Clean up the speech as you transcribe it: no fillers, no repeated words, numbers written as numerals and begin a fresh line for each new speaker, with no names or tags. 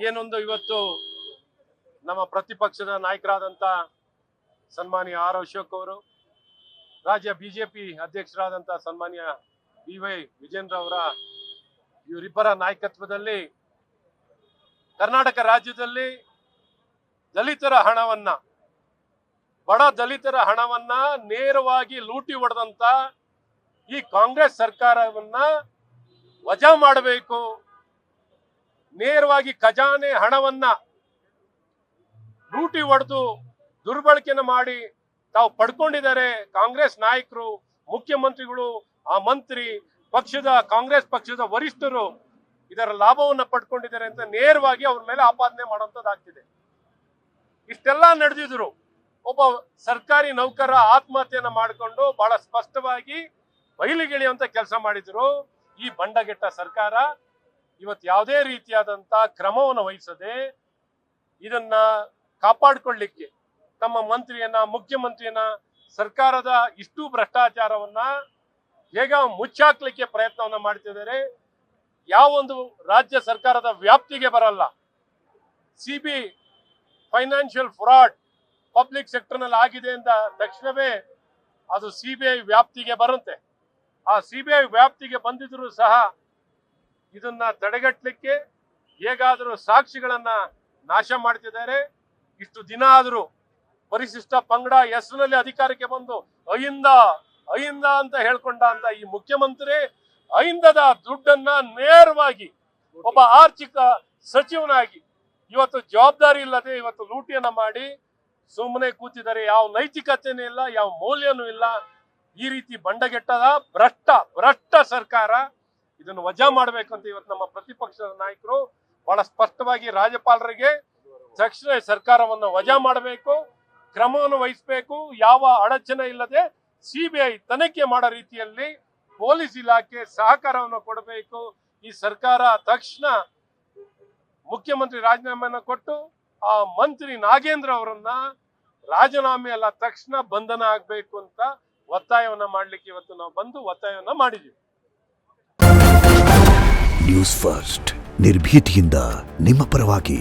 ಏನೊಂದು ಇವತ್ತು ನಮ್ಮ ಪ್ರತಿಪಕ್ಷದ ನಾಯಕರಾದಂಥ ಸನ್ಮಾನ್ಯ ಆರ್ ಅಶೋಕ್ ಅವರು, ರಾಜ್ಯ ಬಿಜೆಪಿ ಅಧ್ಯಕ್ಷರಾದಂಥ ಸನ್ಮಾನ್ಯ BY ವಿಜೇಂದ್ರ ಅವರ ಇವರಿಬ್ಬರ ನಾಯಕತ್ವದಲ್ಲಿ ಕರ್ನಾಟಕ ರಾಜ್ಯದಲ್ಲಿ ದಲಿತರ ಹಣವನ್ನ, ಬಡ ದಲಿತರ ಹಣವನ್ನ ನೇರವಾಗಿ ಲೂಟಿ ಹೊಡೆದಂತ ಈ ಕಾಂಗ್ರೆಸ್ ಸರ್ಕಾರವನ್ನ ವಜಾ ಮಾಡಬೇಕು. ನೇರವಾಗಿ ಖಜಾನೆ ಹಣವನ್ನ ಲೂಟಿ ಹೊಡೆದು ದುರ್ಬಳಕೆನ ಮಾಡಿ ತಾವು ಪಡ್ಕೊಂಡಿದ್ದಾರೆ ಕಾಂಗ್ರೆಸ್ ನಾಯಕರು, ಮುಖ್ಯಮಂತ್ರಿಗಳು, ಆ ಮಂತ್ರಿ ಪಕ್ಷದ ಕಾಂಗ್ರೆಸ್ ಪಕ್ಷದ ವರಿಷ್ಠರು ಇದರ ಲಾಭವನ್ನ ಪಡ್ಕೊಂಡಿದ್ದಾರೆ ಅಂತ ನೇರವಾಗಿ ಅವ್ರ ಮೇಲೆ ಆಪಾದನೆ ಮಾಡುವಂತದ್ದಾಗ್ತಿದೆ. ಇಷ್ಟೆಲ್ಲ ನಡೆದಿದ್ರು ಒಬ್ಬ ಸರ್ಕಾರಿ ನೌಕರ ಆತ್ಮಹತ್ಯೆಯನ್ನ ಮಾಡಿಕೊಂಡು ಬಹಳ ಸ್ಪಷ್ಟವಾಗಿ ಬಯಲಿಗೆಳೆಯುವಂತ ಕೆಲಸ ಮಾಡಿದ್ರು ಈ ಬಂಡಗೆಟ್ಟ ಸರ್ಕಾರ. ಇವತ್ತು ಯಾವುದೇ ರೀತಿಯಾದಂತ ಕ್ರಮವನ್ನು ವಹಿಸದೆ ಇದನ್ನ ಕಾಪಾಡಿಕೊಳ್ಳಿಕ್ಕೆ ತಮ್ಮ ಮಂತ್ರಿಯನ್ನ, ಮುಖ್ಯಮಂತ್ರಿಯನ್ನ, ಸರ್ಕಾರದ ಇಷ್ಟು ಭ್ರಷ್ಟಾಚಾರವನ್ನ ಹೇಗ ಮುಚ್ಚಾಕ್ಲಿಕ್ಕೆ ಪ್ರಯತ್ನವನ್ನ ಮಾಡ್ತಿದ್ದಾರೆ. ಯಾವೊಂದು ರಾಜ್ಯ ಸರ್ಕಾರದ ವ್ಯಾಪ್ತಿಗೆ ಬರಲ್ಲ. CBI financial fraud public sector ನಲ್ಲಿ ಆಗಿದೆ ಅಂತ ತಕ್ಷಣವೇ ಅದು CBI ವ್ಯಾಪ್ತಿಗೆ ಬರುತ್ತೆ. ಆ CBI ವ್ಯಾಪ್ತಿಗೆ ಬಂದಿದ್ರು ಸಹ ಇದನ್ನ ತಡೆಗಟ್ಟಲಿಕ್ಕೆ ಹೇಗಾದರೂ ಸಾಕ್ಷಿಗಳನ್ನ ನಾಶ ಮಾಡ್ತಿದ್ದಾರೆ. ಇಷ್ಟು ದಿನ ಆದರೂ ಪರಿಶಿಷ್ಟ ಪಂಗಡ ಹೆಸರಿನಲ್ಲಿ ಅಧಿಕಾರಕ್ಕೆ ಬಂದು ಅಹಿಂದ ಅಂತ ಹೇಳ್ಕೊಂಡ ಅಂತ ಈ ಮುಖ್ಯಮಂತ್ರಿ ಅಹಿಂದದ ದುಡ್ಡನ್ನ ನೇರವಾಗಿ ಒಬ್ಬ ಆರ್ಥಿಕ ಸಚಿವನಾಗಿ ಇವತ್ತು ಜವಾಬ್ದಾರಿ ಇಲ್ಲದೆ ಇವತ್ತು ಲೂಟಿಯನ್ನ ಮಾಡಿ ಸುಮ್ಮನೆ ಕೂತಿದ್ದಾರೆ. ಯಾವ ನೈತಿಕತೆನೂ ಇಲ್ಲ, ಯಾವ ಮೌಲ್ಯನೂ ಇಲ್ಲ. ಈ ರೀತಿ ಬಂಡಗೆಟ್ಟದ ಭ್ರಷ್ಟ ಸರ್ಕಾರ. ಇದನ್ನು ವಜಾ ಮಾಡಬೇಕು ಅಂತ ಇವತ್ತು ನಮ್ಮ ಪ್ರತಿಪಕ್ಷದ ನಾಯಕರು ಬಹಳ ಸ್ಪಷ್ಟವಾಗಿ ರಾಜ್ಯಪಾಲರಿಗೆ ತಕ್ಷಣ ಸರ್ಕಾರವನ್ನು ವಜಾ ಮಾಡಬೇಕು, ಕ್ರಮವನ್ನು ವಹಿಸಬೇಕು. ಯಾವ ಅಡಚಣೆ ಇಲ್ಲದೆ CBI ತನಿಖೆ ಮಾಡೋ ರೀತಿಯಲ್ಲಿ ಪೊಲೀಸ್ ಇಲಾಖೆ ಸಹಕಾರವನ್ನು ಕೊಡಬೇಕು. ಈ ಸರ್ಕಾರ ತಕ್ಷಣ ಮುಖ್ಯಮಂತ್ರಿ ರಾಜೀನಾಮೆಯನ್ನು ಕೊಟ್ಟು ಆ ಮಂತ್ರಿ ನಾಗೇಂದ್ರ ಅವರನ್ನ ರಾಜೀನಾಮೆ ಅಲ್ಲ ತಕ್ಷಣ ಬಂಧನ ಆಗ್ಬೇಕು ಅಂತ ಒತ್ತಾಯವನ್ನ ಮಾಡ್ಲಿಕ್ಕೆ ಇವತ್ತು ನಾವು ಬಂದು ಒತ್ತಾಯವನ್ನ ಮಾಡಿದ್ದೀವಿ.
ನ್ಯೂಸ್ ಫಸ್ಟ್ ನಿರ್ಭೀತಿಯಿಂದ ನಿಮ್ಮ ಪರವಾಗಿ.